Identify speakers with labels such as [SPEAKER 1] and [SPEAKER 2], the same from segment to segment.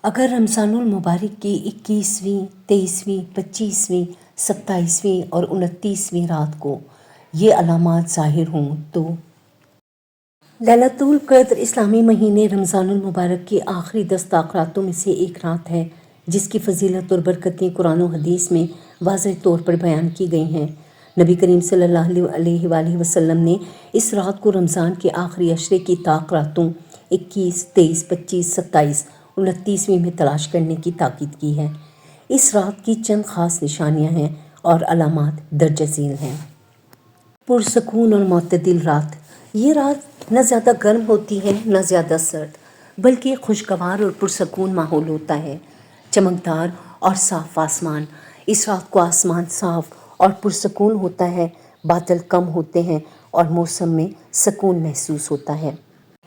[SPEAKER 1] اگر رمضان المبارک کی 21ویں، 23ویں، 25ویں، 27ویں اور 29ویں رات کو یہ علامات ظاہر ہوں تو لیلۃ القدر اسلامی مہینے رمضان المبارک کی آخری 10 طاق راتوں میں سے ایک رات ہے، جس کی فضیلت اور برکتیں قرآن و حدیث میں واضح طور پر بیان کی گئی ہیں۔ نبی کریم صلی اللہ علیہ وآلہ وسلم نے اس رات کو رمضان کے آخری عشرے کی طاق راتوں 21، 23، 25، 27، 29ویں میں تلاش کرنے کی تاکید کی ہے۔ اس رات کی چند خاص نشانیاں ہیں اور علامات درج ذیل ہیں۔ پرسکون اور معتدل رات۔ یہ رات نہ زیادہ گرم ہوتی ہے نہ زیادہ سرد، بلکہ خوشگوار اور پرسکون ماحول ہوتا ہے۔ چمکدار اور صاف آسمان۔ اس رات کو آسمان صاف اور پرسکون ہوتا ہے، بادل کم ہوتے ہیں اور موسم میں سکون محسوس ہوتا ہے۔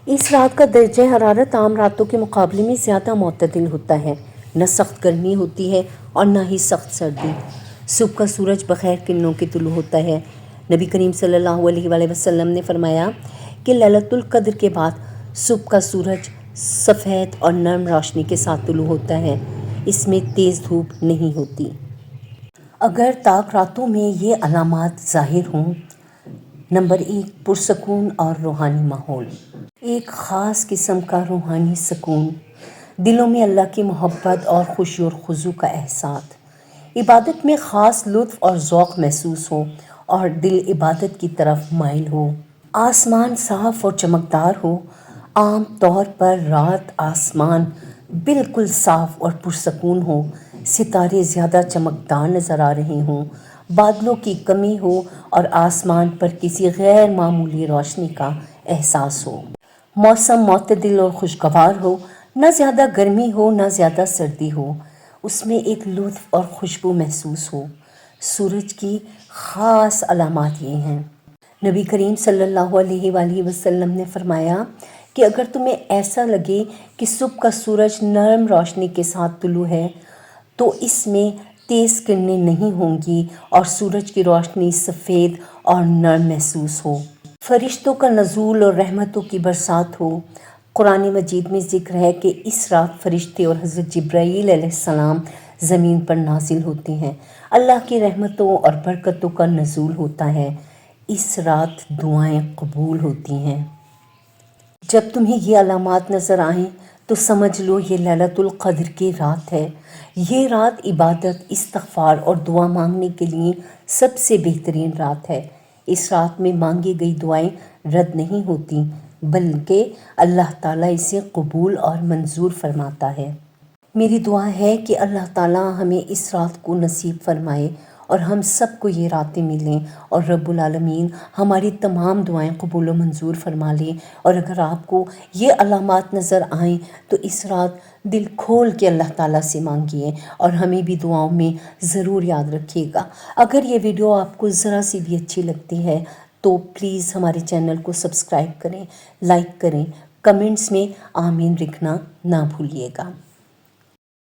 [SPEAKER 1] اس رات کا درجہ حرارت عام راتوں کے مقابلے میں زیادہ معتدل ہوتا ہے۔ نہ سخت گرمی ہوتی ہے اور نہ ہی سخت سردی۔ صبح کا سورج بغیر کرنوں کے طلوع ہوتا ہے۔ نبی کریم صلی اللہ علیہ وآلہ وسلم نے فرمایا کہ لیلۃ القدر کے بعد صبح کا سورج سفید اور نرم روشنی کے ساتھ طلوع ہوتا ہے۔ اس میں تیز دھوپ نہیں ہوتی۔ اگر طاق راتوں میں یہ علامات ظاہر ہوں: نمبر 1، پرسکون اور روحانی ماحول۔ ایک خاص قسم کا روحانی سکون، دلوں میں اللہ کی محبت اور خوشی اور خضوع کا احساس، عبادت میں خاص لطف اور ذوق محسوس ہو اور دل عبادت کی طرف مائل ہو۔ آسمان صاف اور چمکدار ہو۔ عام طور پر رات آسمان بالکل صاف اور پرسکون ہو، ستارے زیادہ چمکدار نظر آ رہے ہوں، بادلوں کی کمی ہو اور آسمان پر کسی غیر معمولی روشنی کا احساس ہو۔ موسم معتدل اور خوشگوار ہو، نہ زیادہ گرمی ہو نہ زیادہ سردی ہو، اس میں ایک لطف اور خوشبو محسوس ہو۔ سورج کی خاص علامات یہ ہیں۔ نبی کریم صلی اللہ علیہ وآلہ وسلم نے فرمایا کہ اگر تمہیں ایسا لگے کہ صبح کا سورج نرم روشنی کے ساتھ طلوع ہے تو اس میں تیز کرنیں نہیں ہوں گی اور سورج کی روشنی سفید اور نرم محسوس ہو۔ فرشتوں کا نزول اور رحمتوں کی برسات ہو۔ قرآن مجید میں ذکر ہے کہ اس رات فرشتے اور حضرت جبرائیل علیہ السلام زمین پر نازل ہوتے ہیں، اللہ کی رحمتوں اور برکتوں کا نزول ہوتا ہے۔ اس رات دعائیں قبول ہوتی ہیں۔ جب تمہیں یہ علامات نظر آئیں تو سمجھ لو یہ لیلۃ القدر کی رات ہے۔ یہ رات عبادت، استغفار اور دعا مانگنے کے لیے سب سے بہترین رات ہے۔ اس رات میں مانگی گئی دعائیں رد نہیں ہوتی بلکہ اللہ تعالیٰ اسے قبول اور منظور فرماتا ہے۔ میری دعا ہے کہ اللہ تعالیٰ ہمیں اس رات کو نصیب فرمائے اور ہم سب کو یہ راتیں ملیں اور رب العالمین ہماری تمام دعائیں قبول و منظور فرما لیں۔ اور اگر آپ کو یہ علامات نظر آئیں تو اس رات دل کھول کے اللہ تعالیٰ سے مانگیے اور ہمیں بھی دعاؤں میں ضرور یاد رکھیے گا۔ اگر یہ ویڈیو آپ کو ذرا سی بھی اچھی لگتی ہے تو پلیز ہمارے چینل کو سبسکرائب کریں، لائک کریں، کمنٹس میں آمین لکھنا نہ بھولیے گا۔